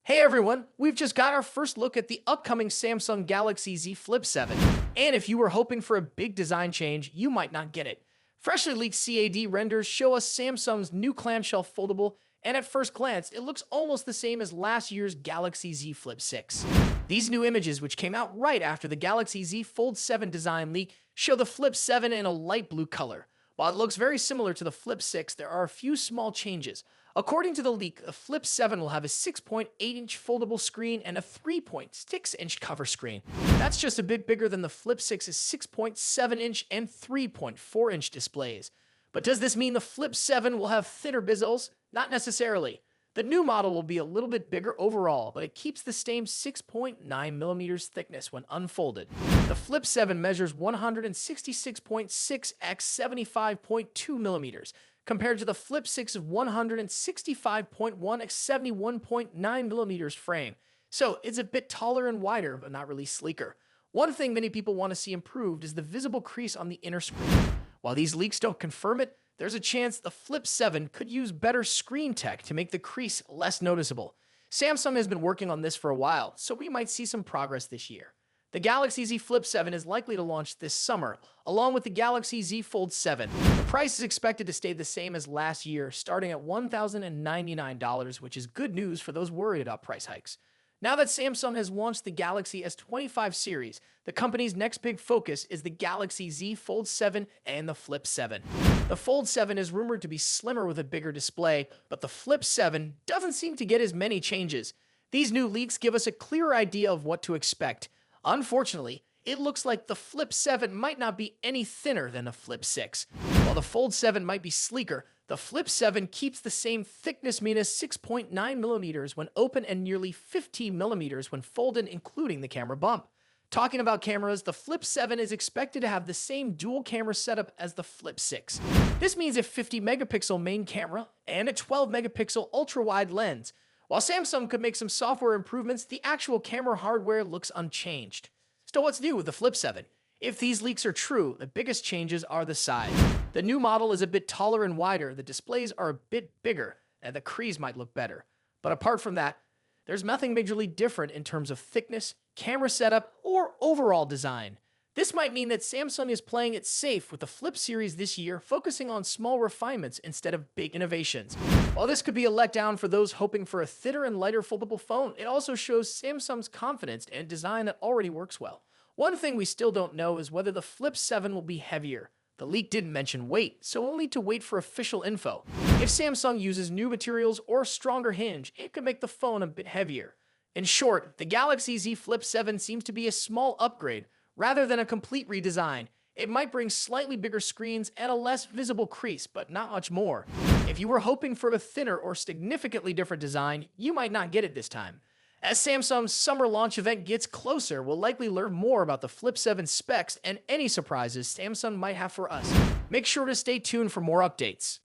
Hey everyone, we've just got our first look at the upcoming Samsung Galaxy Z Flip 7. And if you were hoping for a big design change, you might not get it. Freshly leaked CAD renders show us Samsung's new clamshell foldable, and at first glance, it looks almost the same as last year's Galaxy Z Flip 6. These new images, which came out right after the Galaxy Z Fold 7 design leak, show the Flip 7 in a light blue color. While it looks very similar to the Flip 6, there are a few small changes. According to the leak, the Flip 7 will have a 6.8-inch foldable screen and a 3.6-inch cover screen. That's just a bit bigger than the Flip 6's 6.7-inch and 3.4-inch displays. But does this mean the Flip 7 will have thinner bezels? Not necessarily. The new model will be a little bit bigger overall, but it keeps the same 6.9mm thickness when unfolded. The Flip 7 measures 166.6 x 75.2mm, compared to the Flip 6 of 165.1 x 71.9mm frame. So it's a bit taller and wider, but not really sleeker. One thing many people want to see improved is the visible crease on the inner screen. While these leaks don't confirm it, there's a chance the Flip 7 could use better screen tech to make the crease less noticeable. Samsung has been working on this for a while, so we might see some progress this year. The Galaxy Z Flip 7 is likely to launch this summer, along with the Galaxy Z Fold 7. The price is expected to stay the same as last year, starting at $1,099, which is good news for those worried about price hikes. Now that Samsung has launched the Galaxy S25 series, the company's next big focus is the Galaxy Z Fold 7 and the Flip 7. The Fold 7 is rumored to be slimmer with a bigger display, but the Flip 7 doesn't seem to get as many changes. These new leaks give us a clearer idea of what to expect. Unfortunately, it looks like the Flip 7 might not be any thinner than the Flip 6. While the Fold 7 might be sleeker, the Flip 7 keeps the same thickness minus 6.9mm when open and nearly 15mm when folded, including the camera bump. Talking about cameras, the Flip 7 is expected to have the same dual camera setup as the Flip 6. This means a 50-megapixel main camera and a 12-megapixel ultra-wide lens. While Samsung could make some software improvements, the actual camera hardware looks unchanged. So what's new with the Flip 7? If these leaks are true, the biggest changes are the size. The new model is a bit taller and wider, the displays are a bit bigger, and the crease might look better. But apart from that, there's nothing majorly different in terms of thickness, camera setup, or overall design. This might mean that Samsung is playing it safe with the Flip series this year, focusing on small refinements instead of big innovations. While this could be a letdown for those hoping for a thinner and lighter foldable phone, it also shows Samsung's confidence in design that already works well. One thing we still don't know is whether the Flip 7 will be heavier. The leak didn't mention weight, so we'll need to wait for official info. If Samsung uses new materials or a stronger hinge, it could make the phone a bit heavier. In short, the Galaxy Z Flip 7 seems to be a small upgrade, rather than a complete redesign. It might bring slightly bigger screens and a less visible crease, but not much more. If you were hoping for a thinner or significantly different design, you might not get it this time. As Samsung's summer launch event gets closer, we'll likely learn more about the Flip 7 specs and any surprises Samsung might have for us. Make sure to stay tuned for more updates.